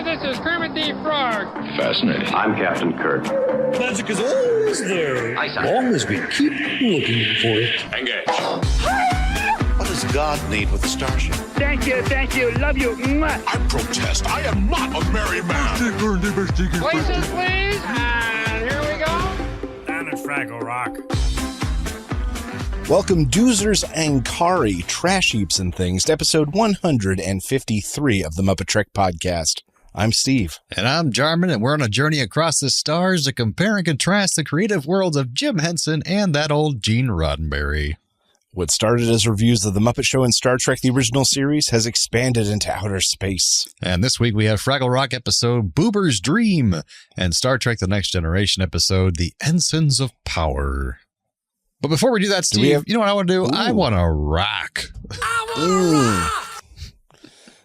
Hi, this is Kermit the Frog. Fascinating. I'm Captain Kirk. Magic is always there, as long as we keep looking for it. Engage. What does God need with a starship? Thank you, love you. Mwah. I protest. I am not a merry man. Places, please. And here we go. Down at Fraggle Rock. Welcome, doozers and Kari, trash heaps and things, to episode 153 of the MuppeTrek Podcast. I'm Steve. And I'm Jarman, and we're on a journey across the stars to compare and contrast the creative worlds of Jim Henson and that old Gene Roddenberry. What started as reviews of The Muppet Show and Star Trek the original series has expanded into outer space. And this week we have Fraggle Rock episode Boober's Dream and Star Trek The Next Generation episode The Ensigns of Power. But before we do that, Steve, you know what I want to do? Ooh. I want to rock.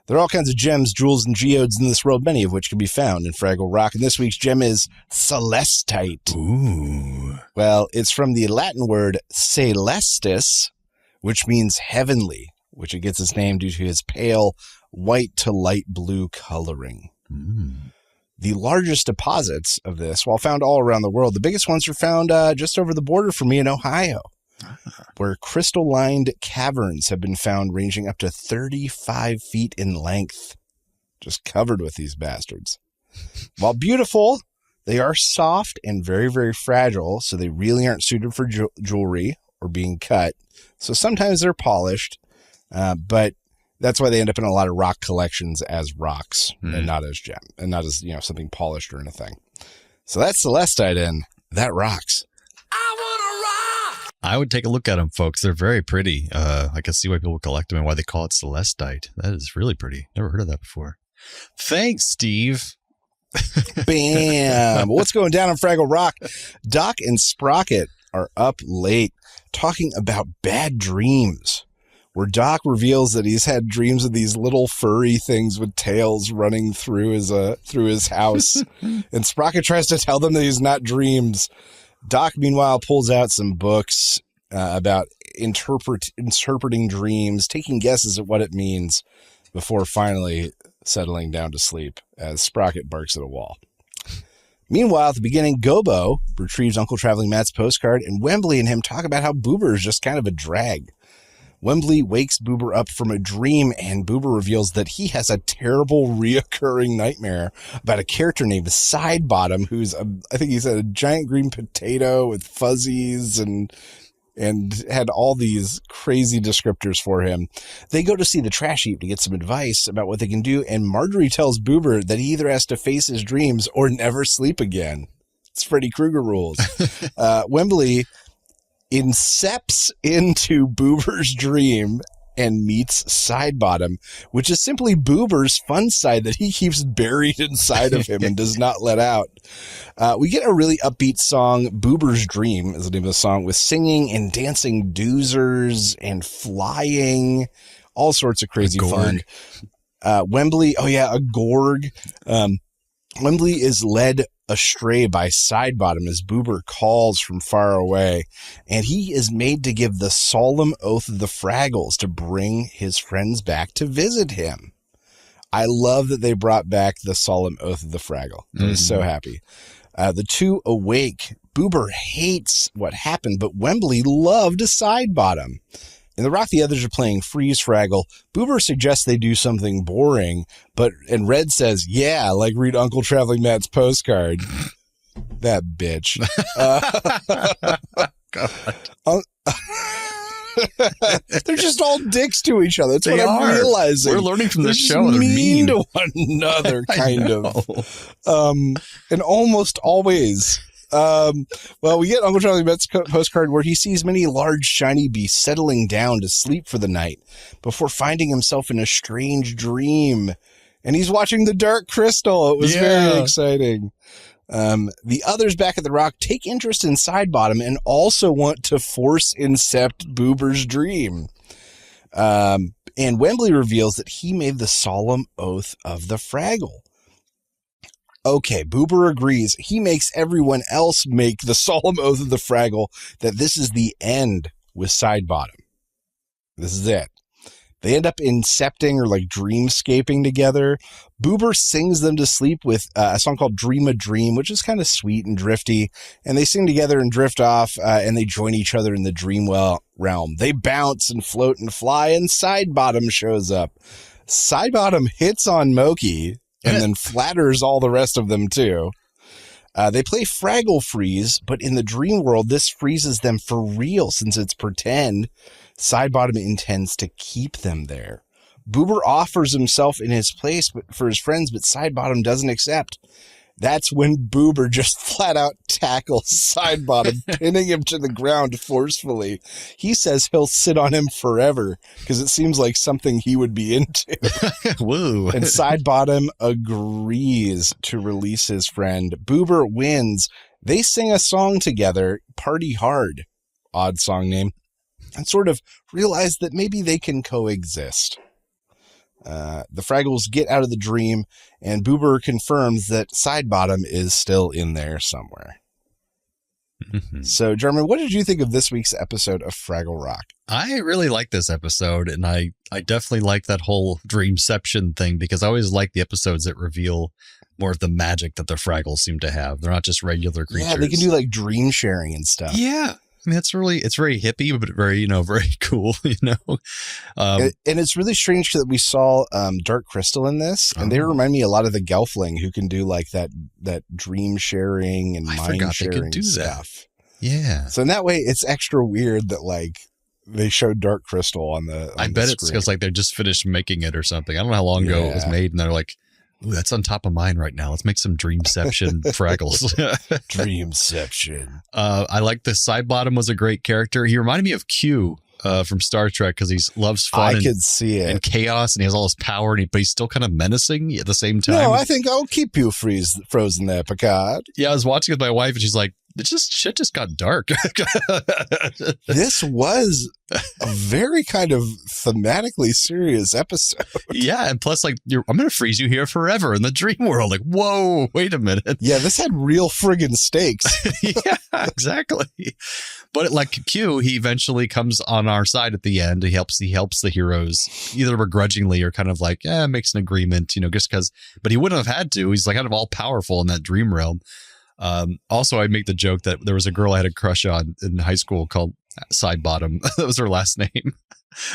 There are all kinds of gems, jewels, and geodes in this world, many of which can be found in Fraggle Rock. And this week's gem is celestite. Ooh. Well, it's from the Latin word celestis, which means heavenly, which it gets its name due to its pale white to light blue coloring. The largest deposits of this, while found all around the world, the biggest ones are found just over the border from me in Ohio, where crystal-lined caverns have been found ranging up to 35 feet in length, just covered with these bastards. While beautiful, they are soft and very, very fragile, so they really aren't suited for jewelry or being cut. So sometimes they're polished, but that's why they end up in a lot of rock collections as rocks and not as gem and not as, something polished or anything. So that's celestite, and that rocks. I would take a look at them, folks. They're very pretty. I can see why people collect them and why they call it celestite. That is really pretty. Never heard of that before. Thanks, Steve. Bam. What's going down on Fraggle Rock? Doc and Sprocket are up late talking about bad dreams, where Doc reveals that he's had dreams of these little furry things with tails running through his house. And Sprocket tries to tell them that he's not dreams. Doc, meanwhile, pulls out some books about interpreting dreams, taking guesses at what it means before finally settling down to sleep as Sprocket barks at a wall. Meanwhile, at the beginning, Gobo retrieves Uncle Traveling Matt's postcard, and Wembley and him talk about how Boober is just kind of a drag. Wembley wakes Boober up from a dream, and Boober reveals that he has a terrible reoccurring nightmare about a character named Sidebottom, who's, I think he said, a giant green potato with fuzzies and had all these crazy descriptors for him. They go to see the trash heap to get some advice about what they can do, and Marjorie tells Boober that he either has to face his dreams or never sleep again. It's Freddy Krueger rules. Wembley incepts into Boober's dream and meets Sidebottom, which is simply Boober's fun side that he keeps buried inside of him and does not let out. We get a really upbeat song, Boober's Dream is the name of the song, with singing and dancing doozers and flying, all sorts of crazy fun. Wembley, a Gorg. Wembley is led astray by Sidebottom as Boober calls from far away, and he is made to give the solemn oath of the Fraggles to bring his friends back to visit him. I love that they brought back the solemn oath of the Fraggle. I was so happy. The two awake. Boober hates what happened, but Wembley loved Sidebottom. In the rock, the others are playing Freeze Fraggle. Boober suggests they do something boring, and Red says, yeah, like read Uncle Traveling Matt's postcard. That bitch. They're just all dicks to each other. That's what I'm realizing. We're learning from this show. They're mean to one another, kind of. And almost always. We get Uncle Traveling Matt's postcard where he sees many large shiny beasts settling down to sleep for the night before finding himself in a strange dream. And he's watching the Dark Crystal. It was very exciting. The others back at the rock take interest in Sidebottom and also want to force incept Boober's dream. And Wembley reveals that he made the solemn oath of the Fraggle. Okay, Boober agrees. He makes everyone else make the solemn oath of the Fraggle that this is the end with Sidebottom. This is it. They end up incepting or like dreamscaping together. Boober sings them to sleep with a song called Dream a Dream, which is kind of sweet and drifty. And they sing together and drift off, and they join each other in the dream realm. They bounce and float and fly, and Sidebottom shows up. Sidebottom hits on Moki and then flatters all the rest of them too. They play Fraggle Freeze, but in the dream world, this freezes them for real since it's pretend. Sidebottom intends to keep them there. Boober offers himself in his place for his friends, but Sidebottom doesn't accept. That's when Boober just flat out tackles Sidebottom, pinning him to the ground forcefully. He says he'll sit on him forever because it seems like something he would be into. Woo. And Sidebottom agrees to release his friend. Boober wins. They sing a song together, Party Hard, odd song name, and sort of realize that maybe they can coexist. The Fraggles get out of the dream, and Boober confirms that Sidebottom is still in there somewhere. Mm-hmm. So, Jeremy, what did you think of this week's episode of Fraggle Rock? I really like this episode, and I definitely like that whole dreamception thing because I always like the episodes that reveal more of the magic that the Fraggles seem to have. They're not just regular creatures. Yeah, they can do like dream sharing and stuff. Yeah. I mean, it's very hippie, but very, very cool, And it's really strange that we saw Dark Crystal in this, and they remind me a lot of the Gelfling who can do like that dream sharing and mind sharing stuff. Yeah. So in that way, it's extra weird that like they showed Dark Crystal on the I bet it's because like they just finished making it or something. I don't know how long ago it was made, and they're like, ooh, that's on top of mine right now. Let's make some Dreamception Fraggles. Dreamception. I like the Sidebottom was a great character. He reminded me of Q from Star Trek because he loves fun and chaos, and he has all this power, but he's still kind of menacing at the same time. No, I think I'll keep you frozen there, Picard. Yeah, I was watching with my wife, and she's like, shit just got dark. This was a very kind of thematically serious episode. Yeah, and plus, like, I'm going to freeze you here forever in the dream world. Like, whoa, wait a minute. Yeah, this had real friggin' stakes. Yeah, exactly. But like Q, he eventually comes on our side at the end. He helps the heroes either begrudgingly or kind of like, makes an agreement, just because. But he wouldn't have had to. He's like kind of all powerful in that dream realm. Also, I make the joke that there was a girl I had a crush on in high school called Sidebottom. That was her last name.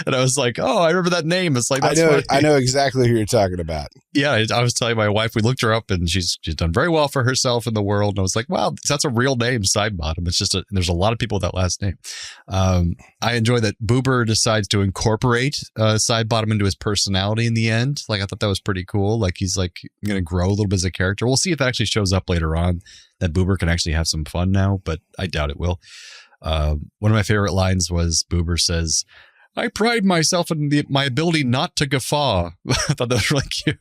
And I was like, oh, I remember that name. It's like, I know exactly who you're talking about. Yeah, I was telling my wife, we looked her up and she's done very well for herself in the world. And I was like, wow, that's a real name, Sidebottom. It's just there's a lot of people with that last name. I enjoy that Boober decides to incorporate Sidebottom into his personality in the end. Like, I thought that was pretty cool. Like, he's like going to grow a little bit as a character. We'll see if that actually shows up later on, that Boober can actually have some fun now, but I doubt it will. One of my favorite lines was Boober says, I pride myself in my ability not to guffaw. I thought that was really cute.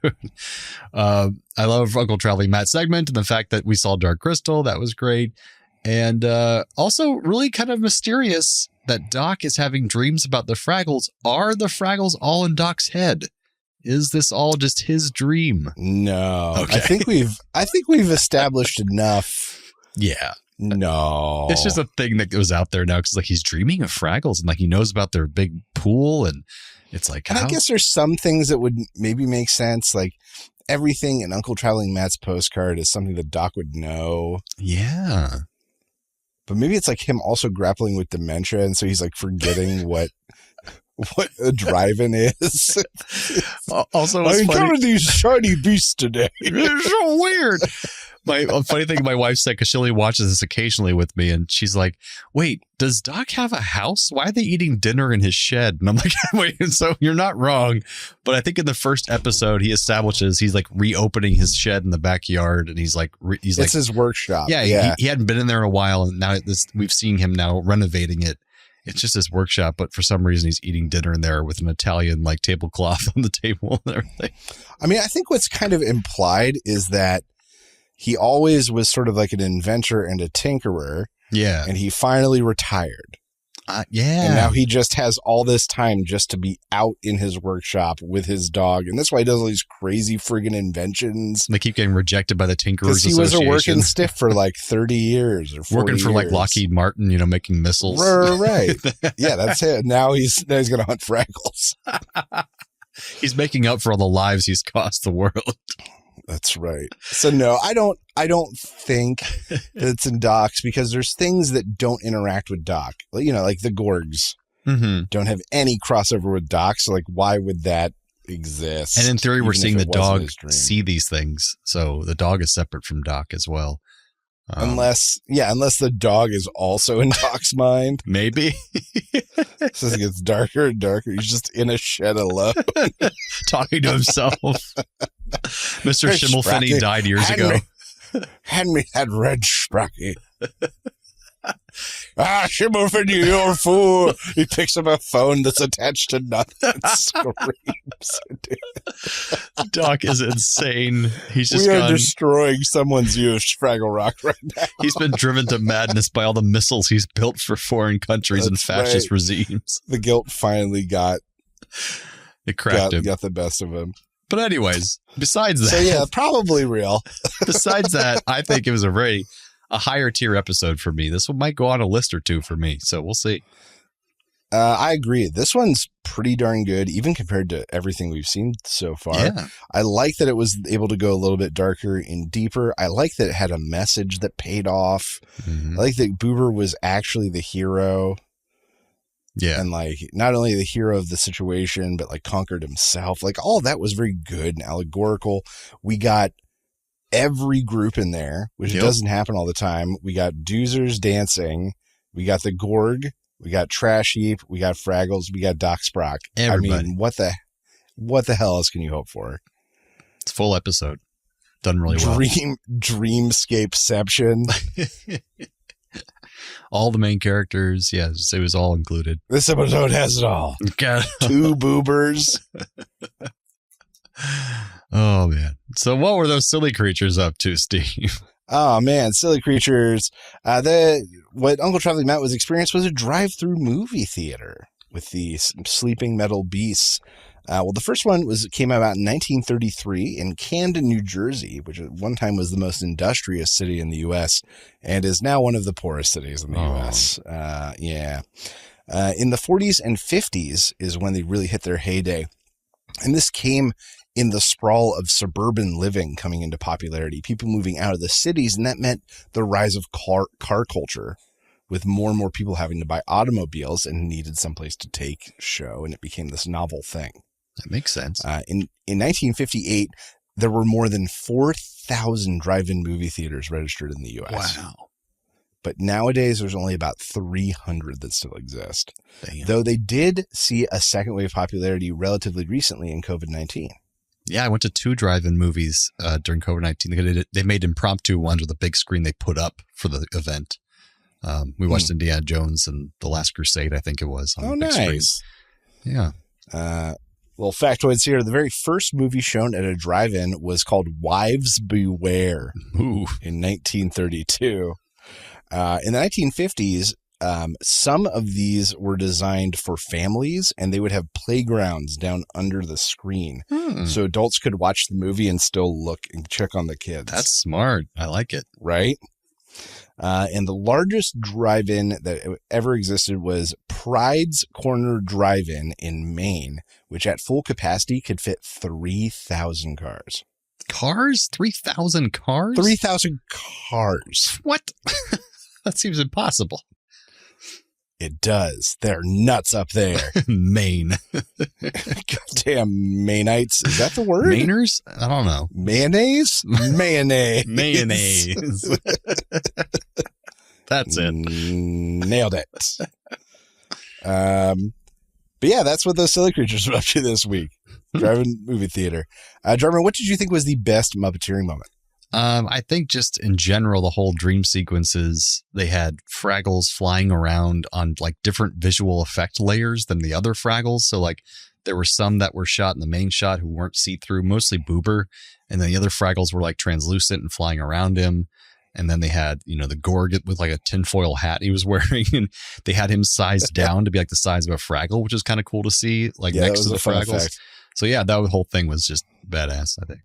I love Uncle Traveling Matt's segment and the fact that we saw Dark Crystal. That was great. And also really kind of mysterious that Doc is having dreams about the Fraggles. Are the Fraggles all in Doc's head? Is this all just his dream? No. Okay. I think we've established enough. Yeah. No, it's just a thing that goes out there now because like he's dreaming of Fraggles and like he knows about their big pool and it's like. And I guess there's some things that would maybe make sense, like everything in Uncle Traveling Matt's postcard is something that Doc would know. Yeah, but maybe it's like him also grappling with dementia, and so he's like forgetting what a drive-in is. Also, I encountered these shiny beasts today. They're so weird. Funny thing, my wife said, because she only watches this occasionally with me, and she's like, wait, does Doc have a house? Why are they eating dinner in his shed? And I'm like, wait, so you're not wrong. But I think in the first episode, he establishes he's like reopening his shed in the backyard, and he's like, it's his workshop. Yeah. He hadn't been in there in a while, and now we've seen him now renovating it. It's just his workshop, but for some reason he's eating dinner in there with an Italian like tablecloth on the table and everything. I mean, I think what's kind of implied is that he always was sort of like an inventor and a tinkerer. Yeah. And he finally retired. Yeah. And now he just has all this time just to be out in his workshop with his dog. And that's why he does all these crazy friggin' inventions. They keep getting rejected by the Tinkerers Association. Because he was a working stiff for like 30 years or 40 working for years. like Lockheed Martin, making missiles. Right. Yeah, that's it. Now he's going to hunt Fraggles. He's making up for all the lives he's cost the world. That's right. So no, I don't think that it's in Doc's because there's things that don't interact with Doc. Like the Gorgs don't have any crossover with Doc. So like, why would that exist? And in theory, we're seeing the dog see these things. So the dog is separate from Doc as well. Unless the dog is also in Doc's mind. Maybe. So it gets darker and darker. He's just in a shed alone. Talking to himself. Mr. Schimmelfinny died years ago. Hand me that red Sprocky. Schimmelfinny, you're a fool. He picks up a phone that's attached to nothing and screams. Doc is insane. We are destroying someone's youth, Fraggle Rock, right now. He's been driven to madness by all the missiles he's built for foreign countries and fascist regimes. The guilt finally got him. Got the best of him. But anyways, besides that. So yeah, probably real. Besides that, I think it was a higher tier episode for me. This one might go on a list or two for me. So we'll see. I agree. This one's pretty darn good, even compared to everything we've seen so far. Yeah. I like that it was able to go a little bit darker and deeper. I like that it had a message that paid off. I like that Boober was actually the hero. Yeah. And like not only the hero of the situation, but like conquered himself. Like all of that was very good and allegorical. We got every group in there, which doesn't happen all the time. We got Doozers dancing. We got the Gorg. We got Trash Heap. We got Fraggles. We got Doc Sprock. Everybody. I mean, what the hell else can you hope for? It's a full episode. Done really well. Dreamscapeception. All the main characters. Yes, it was all included. This episode has it all. God. 2 Boobers. Oh, man. So what were those silly creatures up to, Steve? Oh, man. Silly creatures. What Uncle Traveling Matt was experienced was a drive-through movie theater with the sleeping metal beasts. Well, the first one came out in 1933 in Camden, New Jersey, which at one time was the most industrious city in the U.S. and is now one of the poorest cities in the U.S. Yeah. In the 40s and 50s is when they really hit their heyday. And this came in the sprawl of suburban living coming into popularity, people moving out of the cities, and that meant the rise of car culture, with more and more people having to buy automobiles and needed someplace to take show, and it became this novel thing. That makes sense. In 1958, there were more than 4,000 drive-in movie theaters registered in the U.S. Wow. But nowadays, there's only about 300 that still exist. Damn. Though they did see a second wave of popularity relatively recently in COVID-19. Yeah, I went to 2 drive-in movies during COVID-19. They made impromptu ones with a big screen they put up for the event. We watched Indiana Jones and The Last Crusade, I think it was. On the big nice. Screen. Yeah. Little factoids here. The very first movie shown at a drive-in was called Wives Beware in 1932. In the 1950s, some of these were designed for families, and they would have playgrounds down under the screen. So adults could watch the movie and still look and check on the kids. That's smart. I like it. Right? And the largest drive-in that ever existed was Pride's Corner Drive-In in Maine, which at full capacity could fit 3,000 cars. Cars? 3,000 cars? 3,000 cars. What? That seems impossible. It does. They're nuts up there. Maine. Goddamn Mainites. Is that the word? Mainers? I don't know. Mayonnaise? Mayonnaise. Mayonnaise. That's it. Nailed it. But yeah, that's what those silly creatures were up to this week. Driving movie theater. Jarman, what did you think was the best Muppeteering moment? I think just in general, the whole dream sequences, they had Fraggles flying around on like different visual effect layers than the other Fraggles. So like there were some that were shot in the main shot who weren't see-through, mostly Boober. And then the other Fraggles were like translucent and flying around him. And then they had, the Gorg with like a tinfoil hat he was wearing, and they had him sized down to be like the size of a Fraggle, which is kind of cool to see, like next to the Fraggles. So yeah, that whole thing was just badass, I think.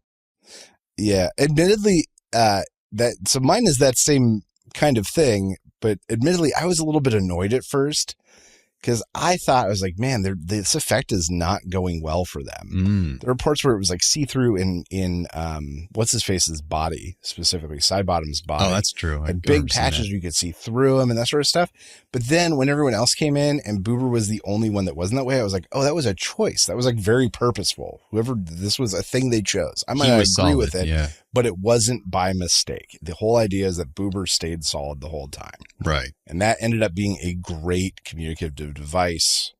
Yeah, admittedly, so mine is that same kind of thing, but admittedly, I was a little bit annoyed at first because I thought, I was like, man, this effect is not going well for them. There were parts where it was like see-through in what's his face's body, specifically Sidebottom's body. Oh, that's true. Had big patches you could see through him and that sort of stuff. But then when everyone else came in and Boober was the only one that wasn't that way, I was like, oh, that was a choice. That was like very purposeful. This was a thing they chose. I might not agree with it, but it wasn't by mistake. The whole idea is that Boober stayed solid the whole time. Right. And that ended up being a great communicative device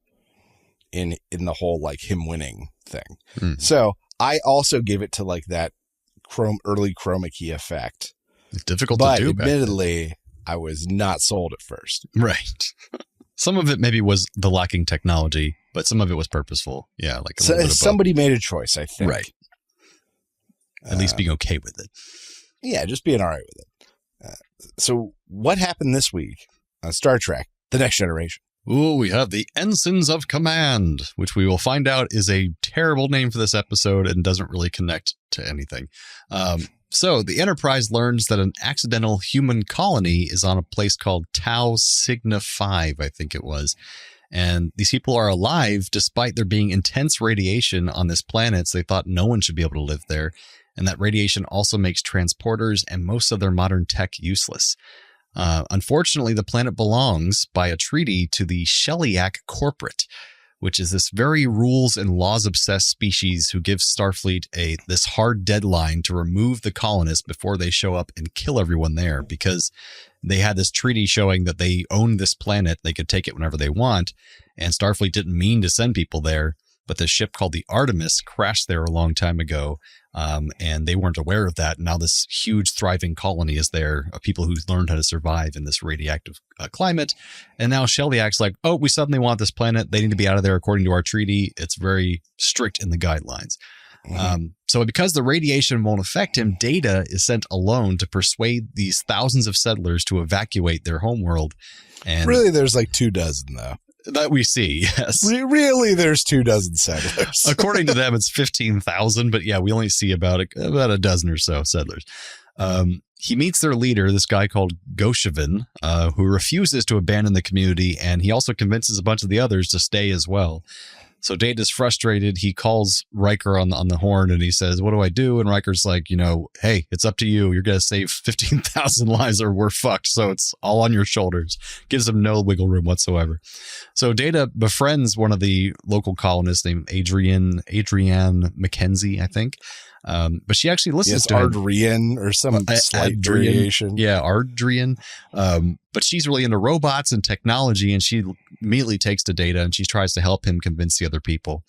in the whole like him winning thing. So I also gave it to like that early chroma key effect. It's difficult to do. But admittedly, I was not sold at first. Right. Some of it maybe was the lacking technology, but some of it was purposeful. Yeah. Like somebody made a choice, I think. Right. At least being okay with it. Yeah, just being all right with it. So what happened this week on Star Trek, The Next Generation? Ooh, we have the Ensigns of Command, which we will find out is a terrible name for this episode and doesn't really connect to anything. So the Enterprise learns that an accidental human colony is on a place called Tau Cygna 5, I think it was. And these people are alive despite there being intense radiation on this planet, so they thought no one should be able to live there. And that radiation also makes transporters and most of their modern tech useless. Unfortunately, the planet belongs by a treaty to the Sheliak Corporate, which is this very rules and laws obsessed species who gives Starfleet this hard deadline to remove the colonists before they show up and kill everyone there, because they had this treaty showing that they owned this planet. They could take it whenever they want. And Starfleet didn't mean to send people there, but the ship called the Artemis crashed there a long time ago. And they weren't aware of that. Now this huge thriving colony is there of people who learned how to survive in this radioactive climate. And now Sheliak's like, oh, we suddenly want this planet. They need to be out of there according to our treaty. It's very strict in the guidelines. So because the radiation won't affect him, Data is sent alone to persuade these thousands of settlers to evacuate their homeworld. And really, there's like 24, though. That we see, yes. Really, there's 24 settlers. According to them, it's 15,000, but yeah, we only see about a dozen or so settlers. He meets their leader, this guy called Goshevin, who refuses to abandon the community, and he also convinces a bunch of the others to stay as well. So Data's frustrated. He calls Riker on the horn and he says, what do I do? And Riker's like, hey, it's up to you. You're going to save 15,000 lives or we're fucked. So it's all on your shoulders. Gives him no wiggle room whatsoever. So Data befriends one of the local colonists named Adrienne Mackenzie, I think. But she actually listens to Adrienne or some slight variation. Yeah, Adrienne. But she's really into robots and technology, and she immediately takes to Data, and she tries to help him convince the other people.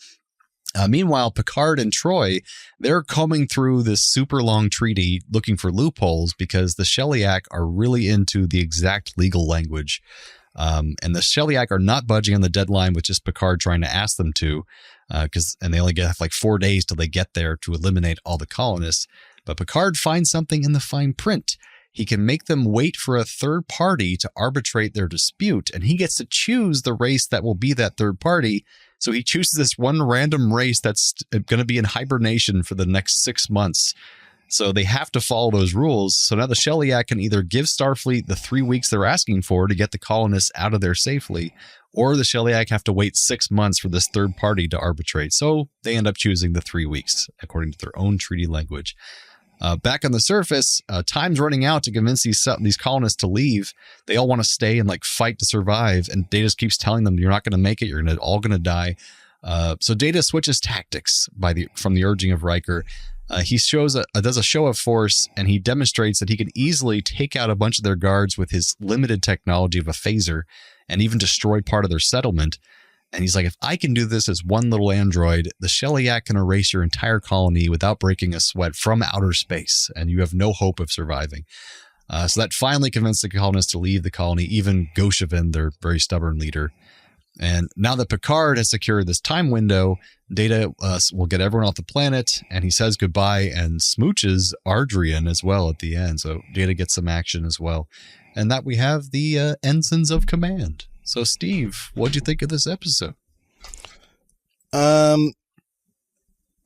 Meanwhile, Picard and Troy, they're combing through this super long treaty looking for loopholes because the Sheliak are really into the exact legal language. And the Sheliak are not budging on the deadline with just Picard trying to ask them to, and they only have like 4 days till they get there to eliminate all the colonists. But Picard finds something in the fine print. He can make them wait for a third party to arbitrate their dispute, and he gets to choose the race that will be that third party. So he chooses this one random race that's going to be in hibernation for the next 6 months. So they have to follow those rules. So now the Sheliak can either give Starfleet the 3 weeks they're asking for to get the colonists out of there safely, or the Sheliak have to wait 6 months for this third party to arbitrate. So they end up choosing the 3 weeks, according to their own treaty language. Back on the surface, time's running out to convince these colonists to leave. They all want to stay and fight to survive. And Data keeps telling them, you're not going to make it. You're all going to die. So Data switches tactics from the urging of Riker. He does a show of force, and he demonstrates that he can easily take out a bunch of their guards with his limited technology of a phaser and even destroy part of their settlement. And he's like, if I can do this as one little android, the Sheliak can erase your entire colony without breaking a sweat from outer space, and you have no hope of surviving. So that finally convinced the colonists to leave the colony, even Goshevin, their very stubborn leader. And now that Picard has secured this time window, Data will get everyone off the planet, and he says goodbye and smooches Ardrian as well at the end. So Data gets some action as well. And that we have the Ensigns of Command. So Steve, what do you think of this episode?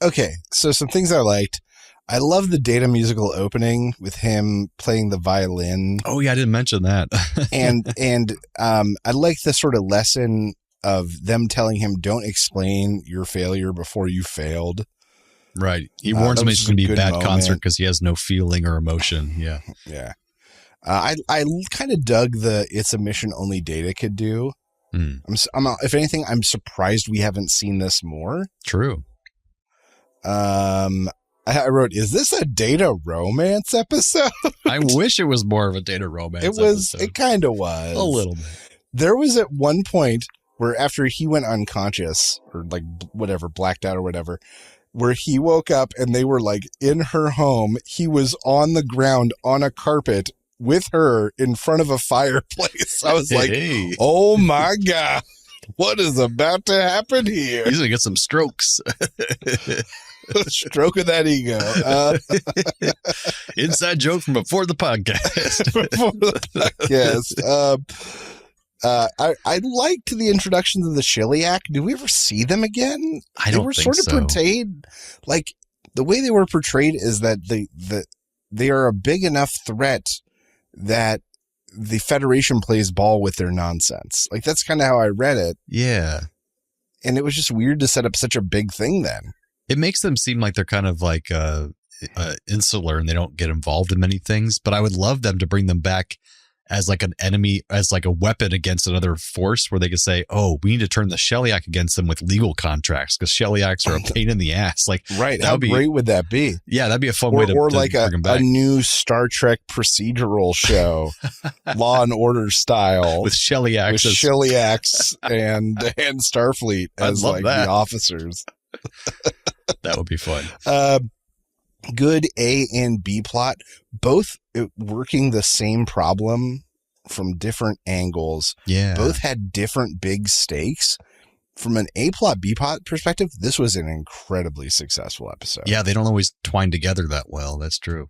Okay, so some things I liked. I love the Data musical opening with him playing the violin. Oh yeah, I didn't mention that. and I like the sort of lesson of them telling him, don't explain your failure before you failed. Right. He warns him it's going to be a bad moment. concert because he has no feeling or emotion. Yeah. Yeah. I kind of dug the it's a mission only Data could do. If anything, I'm surprised we haven't seen this more. True. I wrote, is this a Data romance episode? I wish it was more of a Data romance episode. It kind of was. A little bit. There was at one point where after he went unconscious or like whatever, blacked out or whatever, where he woke up and they were like in her home. He was on the ground on a carpet with her in front of a fireplace. I was like, oh my God, what is about to happen here? He's going to get some strokes. Stroke of that ego. Inside joke from before the podcast. I liked the introductions of the Shiliak. Do we ever see them again? I don't think so. They were sort of portrayed like the way they were portrayed is that they are a big enough threat that the Federation plays ball with their nonsense. Like that's kind of how I read it. Yeah. And it was just weird to set up such a big thing then. It makes them seem like they're kind of like insular and they don't get involved in many things, but I would love them to bring them back as like an enemy, as like a weapon against another force where they could say, oh, we need to turn the Shiliak against them with legal contracts because Shiliaks are a pain in the ass. Like, right. How great would that be? Yeah, that'd be a fun way to like bring them back. A new Star Trek procedural show, Law and Order style. With Shiliaks. With Shiliaks and Starfleet as like the officers. That would be fun. Good A and B plot, both working the same problem from different angles. Yeah. Both had different big stakes. From an A plot, B plot perspective, this was an incredibly successful episode. Yeah, they don't always twine together that well. That's true.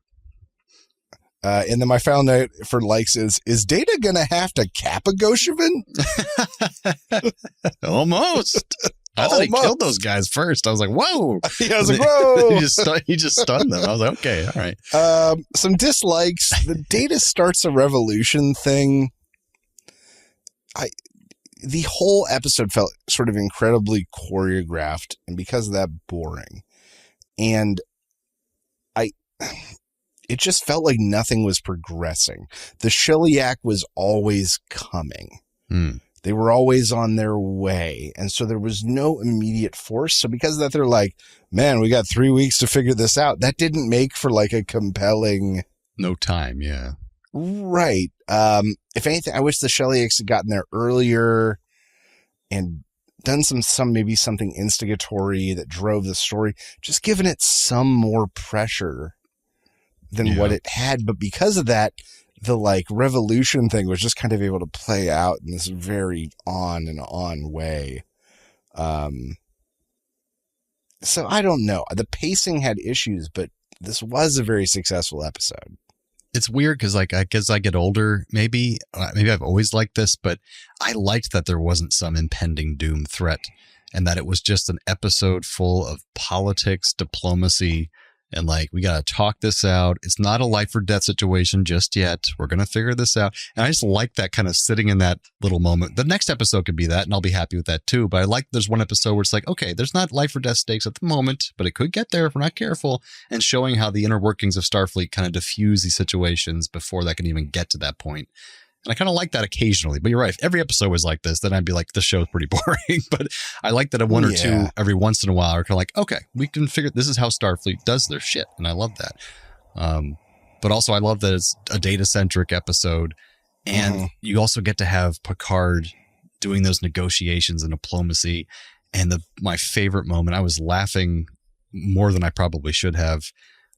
And then my final note for likes is Data going to have to cap a Goshevin? Almost. I thought he killed those guys first. I was like, whoa. Yeah, I was like, whoa. he just stunned them. I was like, okay, all right. Some dislikes. The Data starts a revolution thing. The whole episode felt sort of incredibly choreographed, and because of that, boring. And it just felt like nothing was progressing. The Shiliak was always coming. They were always on their way. And so there was no immediate force. So because of that, they're like, man, we got 3 weeks to figure this out. That didn't make for like a compelling. No time. Yeah. Right. If anything, I wish the Shiliaks had gotten there earlier and done maybe something instigatory that drove the story, just given it some more pressure than what it had. But because of that, the like revolution thing was just kind of able to play out in this very on and on way. So I don't know. The pacing had issues, but this was a very successful episode. It's weird because like, as I get older, maybe I've always liked this, but I liked that there wasn't some impending doom threat and that it was just an episode full of politics, diplomacy, and like, we got to talk this out. It's not a life or death situation just yet. We're going to figure this out. And I just like that kind of sitting in that little moment. The next episode could be that, and I'll be happy with that too. But I like there's one episode where it's like, okay, there's not life or death stakes at the moment, but it could get there if we're not careful. And showing how the inner workings of Starfleet kind of diffuse these situations before that can even get to that point. And I kind of like that occasionally, but you're right. If every episode was like this, then I'd be like, the show's pretty boring. But I like that a one or two every once in a while are kind of like, okay, we can figure this is how Starfleet does their shit. And I love that. But also I love that it's a data-centric episode. And you also get to have Picard doing those negotiations and diplomacy. And my favorite moment, I was laughing more than I probably should have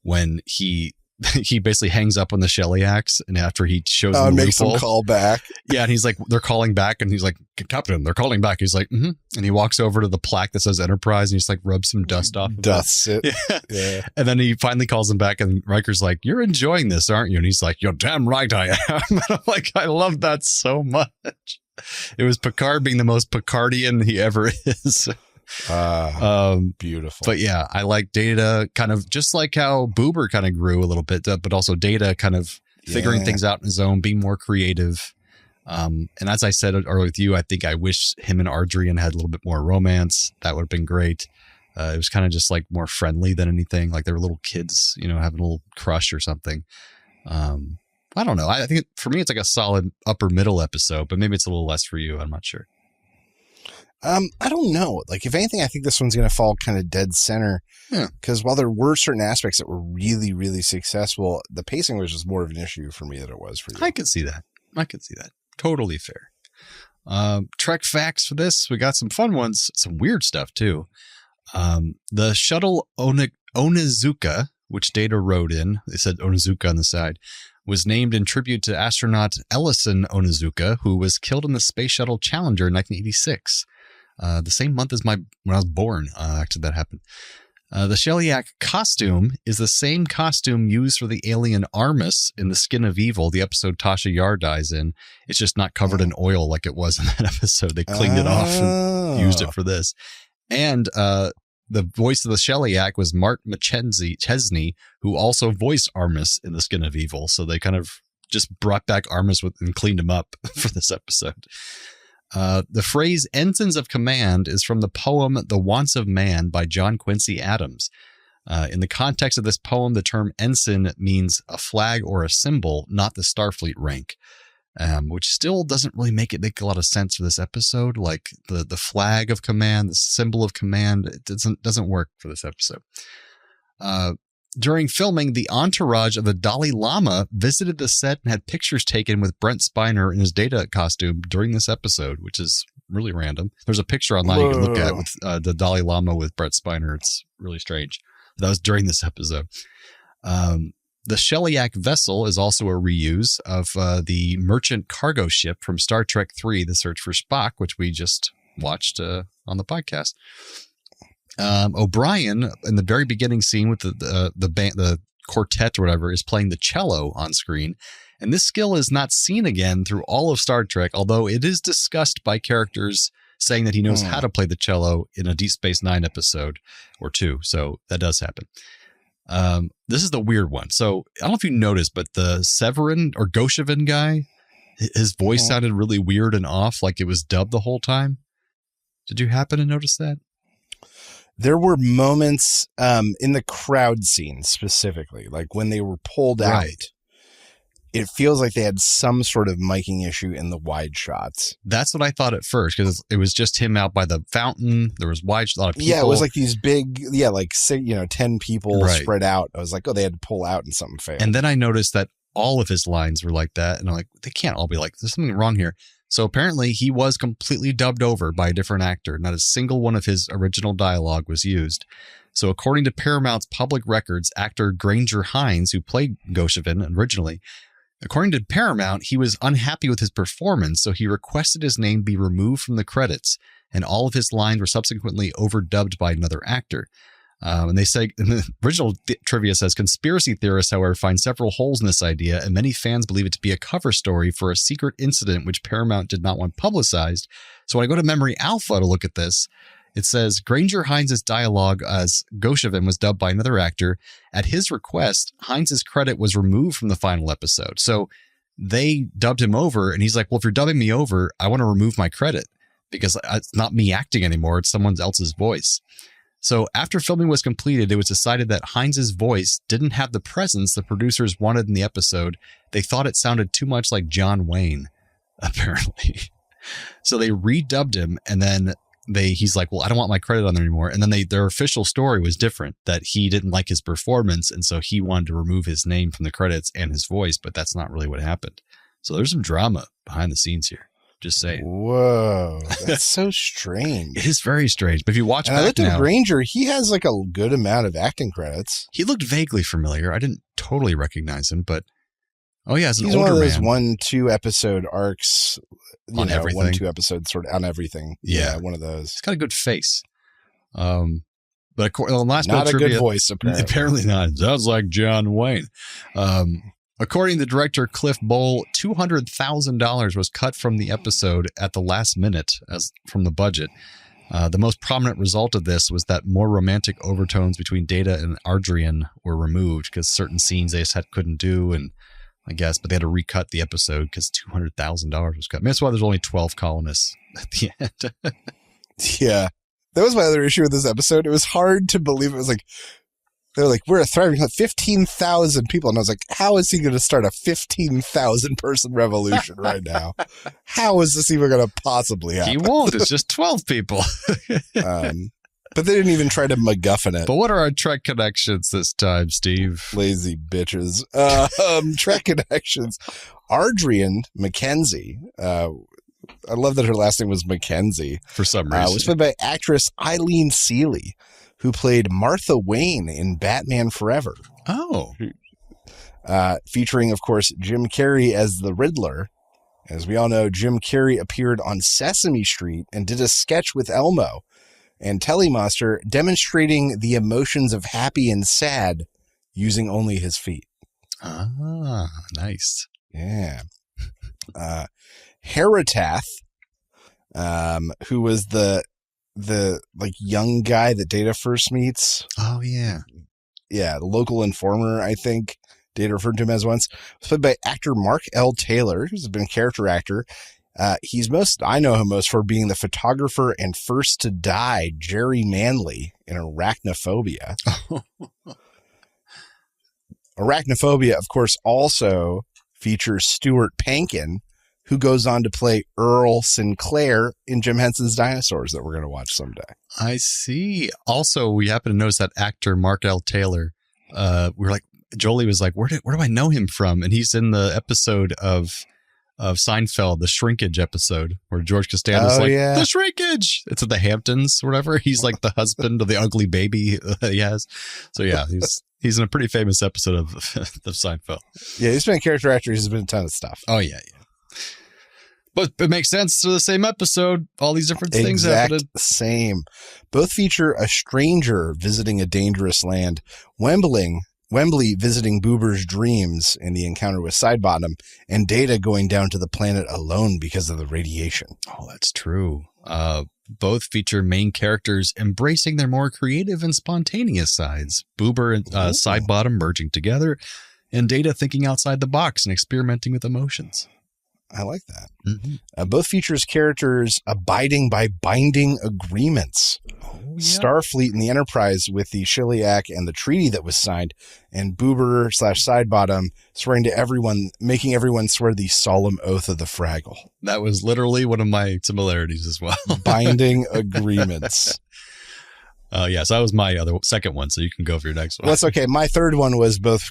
when he he basically hangs up on the Shellyak, and after he shows them the makes them call back. Yeah, and he's like, they're calling back, and he's like, Captain, they're calling back. He's like, and he walks over to the plaque that says Enterprise, and he's like, rubs some dust off. Dusts it. Yeah. And then he finally calls them back, and Riker's like, you're enjoying this, aren't you? And he's like, you're damn right I am. And I'm like, I love that so much. It was Picard being the most Picardian he ever is. Beautiful. But yeah, I like Data kind of just like how Boober kind of grew a little bit, but also Data kind of figuring things out in his own, being more creative. And as I said earlier with you, I think I wish him and Ardrian had a little bit more romance. That would have been great. It was kind of just like more friendly than anything. Like they were little kids, you know, having a little crush or something. I don't know. I think for me, it's like a solid upper middle episode, but maybe it's a little less for you. I'm not sure. I don't know. Like, if anything, I think this one's going to fall kind of dead center. Yeah. Because while there were certain aspects that were really, really successful, the pacing was just more of an issue for me than it was for you. I could see that. Totally fair. Trek facts for this. We got some fun ones, some weird stuff too. The shuttle Onizuka, which Data wrote in, they said Onizuka on the side, was named in tribute to astronaut Ellison Onizuka, who was killed in the Space Shuttle Challenger in 1986. The same month as when I was born, actually that happened. The Shellyak costume is the same costume used for the alien Armus in The Skin of Evil, the episode Tasha Yar dies in. It's just not covered in oil like it was in that episode. They cleaned it off and used it for this. And the voice of the Shellyak was Mart Chesney, who also voiced Armus in The Skin of Evil. So they kind of just brought back Armus and cleaned him up for this episode. The phrase Ensigns of Command is from the poem The Wants of Man by John Quincy Adams. In the context of this poem, the term ensign means a flag or a symbol, not the Starfleet rank, which still doesn't really make a lot of sense for this episode. Like the flag of command, the symbol of command, it doesn't work for this episode. During filming, the entourage of the Dalai Lama visited the set and had pictures taken with Brent Spiner in his Data costume during this episode, which is really random. There's a picture online you can look at with the Dalai Lama with Brent Spiner. It's really strange. That was during this episode. The Shellyak vessel is also a reuse of the merchant cargo ship from Star Trek 3, The Search for Spock, which we just watched on the podcast. O'Brien, in the very beginning scene with the band, the quartet or whatever, is playing the cello on screen. And this skill is not seen again through all of Star Trek, although it is discussed by characters saying that he knows how to play the cello in a Deep Space Nine episode or two. So that does happen. This is the weird one. So I don't know if you noticed, but the Severin or Goshevin guy, his voice sounded really weird and off, like it was dubbed the whole time. Did you happen to notice that? There were moments in the crowd scene specifically, like when they were pulled out. It feels like they had some sort of miking issue in the wide shots. That's what I thought at first, because it was just him out by the fountain. There was a lot of people. Yeah, it was like these big, 10 people spread out. I was like, oh, they had to pull out and something failed. And then I noticed that all of his lines were like that. And I'm like, they can't all be like, there's something wrong here. So apparently he was completely dubbed over by a different actor. Not a single one of his original dialogue was used. So according to Paramount's public records, actor Granger Hines, who played Goshevin originally, according to Paramount, he was unhappy with his performance, so he requested his name be removed from the credits, and all of his lines were subsequently overdubbed by another actor. And they say, in the original trivia says, conspiracy theorists, however, find several holes in this idea, and many fans believe it to be a cover story for a secret incident which Paramount did not want publicized. So when I go to Memory Alpha to look at this, it says Granger Hines' dialogue as Goshevin was dubbed by another actor. At his request, Hines' credit was removed from the final episode. So they dubbed him over, and he's like, well, if you're dubbing me over, I want to remove my credit because it's not me acting anymore. It's someone else's voice. So after filming was completed, it was decided that Hines' voice didn't have the presence the producers wanted in the episode. They thought it sounded too much like John Wayne, apparently. So they redubbed him, and then he's like, well, I don't want my credit on there anymore. And then their official story was different, that he didn't like his performance, and so he wanted to remove his name from the credits and his voice, but that's not really what happened. So there's some drama behind the scenes here. Just saying. Whoa, that's so strange. It is very strange. But if you watch back I looked now, at Granger, he has like a good amount of acting credits. He looked vaguely familiar. I didn't totally recognize him, but as an he's older one of those man. 1-2 episode arcs On everything. 1-2 episodes sort of on everything. Yeah. One of those. He's got a good face. But last not a trivia, good voice, apparently. Apparently not. Sounds like John Wayne. According to director Cliff Bowl, $200,000 was cut from the episode at the last minute from the budget. The most prominent result of this was that more romantic overtones between Data and Adrian were removed because certain scenes they just couldn't do, and I guess, but they had to recut the episode because $200,000 was cut. I mean, that's why there's only 12 colonists at the end. Yeah. That was my other issue with this episode. It was hard to believe. It was like, they're like, we're a thriving 15,000 people. And I was like, how is he going to start a 15,000 person revolution right now? How is this even going to possibly happen? He won't. It's just 12 people. But they didn't even try to MacGuffin it. But what are our Trek connections this time, Steve? Lazy bitches. Trek connections. Adrian Mackenzie. I love that her last name was Mackenzie. For some reason. Was played by actress Eileen Seeley, who played Martha Wayne in Batman Forever. Oh. Featuring, of course, Jim Carrey as the Riddler. As we all know, Jim Carrey appeared on Sesame Street and did a sketch with Elmo and Telemonster demonstrating the emotions of happy and sad using only his feet. Ah, nice. Yeah. Haratath, who was the like young guy that Data first meets. Oh, yeah. Yeah, the local informer, I think Data referred to him as once. Was played by actor Mark L. Taylor, who's been a character actor. I know him most for being the photographer and first to die Jerry Manley in Arachnophobia. Arachnophobia, of course, also features Stuart Pankin, who goes on to play Earl Sinclair in Jim Henson's Dinosaurs that we're going to watch someday. I see. Also, we happen to notice that actor Mark L. Taylor. Jolie was like, where do I know him from? And he's in the episode of Seinfeld, the Shrinkage episode, where George Costanza's the Shrinkage. It's at the Hamptons or whatever. He's like the husband of the ugly baby that he has. So yeah, he's in a pretty famous episode of Seinfeld. Yeah, he's been a character actor. He's been in a ton of stuff. Oh yeah. But it makes sense to the same episode. All these different things happening. Same. Both feature a stranger visiting a dangerous land. Wembley visiting Boober's dreams in the encounter with Sidebottom, and Data going down to the planet alone because of the radiation. Oh, that's true. Both feature main characters embracing their more creative and spontaneous sides. Boober and Sidebottom merging together, and Data thinking outside the box and experimenting with emotions. I like that. Mm-hmm. Both features characters abiding by binding agreements. Oh, yeah. Starfleet and the Enterprise with the Shiliak and the treaty that was signed, and Boober/Sidebottom swearing to everyone, making everyone swear the solemn oath of the Fraggle. That was literally one of my similarities as well. Binding agreements. So that was my second one. So you can go for your next one. Well, that's okay. My third one was both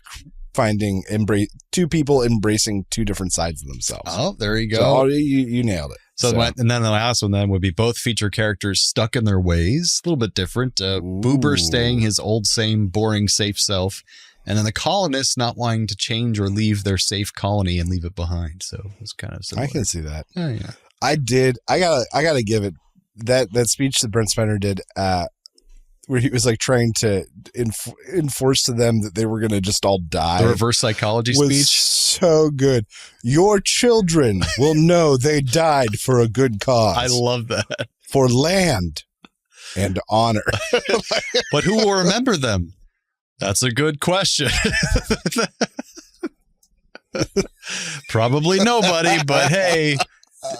two people embracing two different sides of themselves. Oh, there you go. So you nailed it. So and then the last one then would be both feature characters stuck in their ways, a little bit different. Boober staying his old, same, boring, safe self, and then the colonists not wanting to change or leave their safe colony and leave it behind. So it's kind of similar. I can see that. Oh, yeah. I gotta give it that speech that Brent Spiner did, where he was like trying to enforce to them that they were going to just all die. The reverse psychology was speech. So good. Your children will know they died for a good cause. I love that. For land and honor. But who will remember them? That's a good question. Probably nobody, but hey,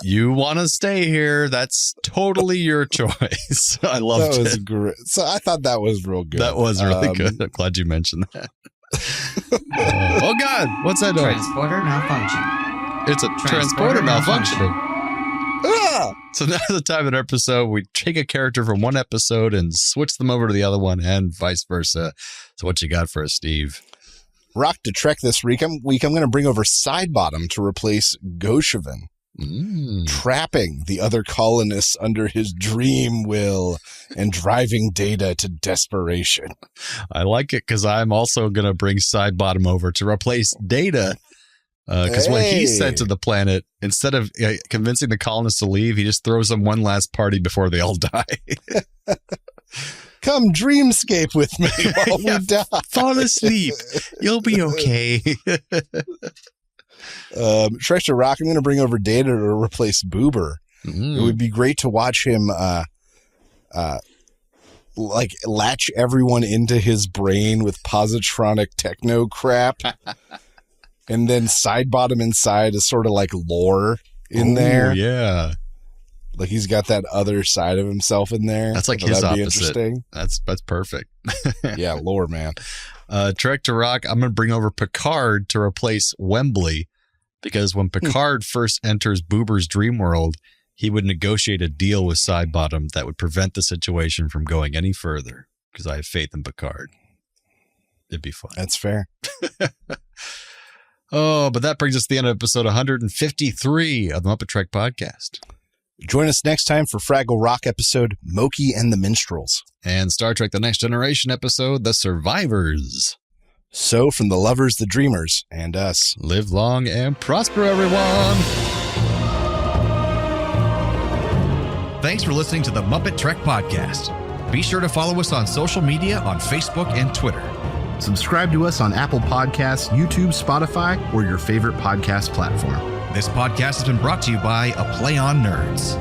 you want to stay here. That's totally your choice. I loved it. That was great. So I thought that was real good. That was really good. I'm glad you mentioned that. Oh, God. What's that noise? Transporter malfunction. It's a transporter malfunctioning. Ah! So now the time in our episode, we take a character from one episode and switch them over to the other one and vice versa. So what you got for us, Steve? Rock to Trek this week. I'm going to bring over Sidebottom to replace Goshevin. trapping the other colonists under his dream will and driving Data to desperation. I like it because I'm also going to bring Sidebottom over to replace Data. Because when he's sent to the planet, instead of convincing the colonists to leave, he just throws them one last party before they all die. Come dreamscape with me while we die. Fall asleep. You'll be okay. Trek to Rock, I'm going to bring over Data to replace Boober. It would be great to watch him like latch everyone into his brain with positronic techno crap. And then Sidebottom inside is sort of like lore in there. Yeah. Like he's got that other side of himself in there. That's like his opposite. Interesting. That's perfect. Yeah, lore, man. Trek to Rock, I'm going to bring over Picard to replace Wembley, because when Picard first enters Boober's dream world, he would negotiate a deal with Sidebottom that would prevent the situation from going any further, because I have faith in Picard. It'd be fun. That's fair. Oh, but that brings us to the end of episode 153 of the MuppeTrek Podcast. Join us next time for Fraggle Rock episode Moki and the Minstrels. And Star Trek The Next Generation episode The Survivors. So from the lovers, the dreamers, and us. Live long and prosper, everyone. Thanks for listening to the MuppeTrek Podcast. Be sure to follow us on social media on Facebook and Twitter. Subscribe to us on Apple Podcasts, YouTube, Spotify, or your favorite podcast platform. This podcast has been brought to you by A Play on Nerds.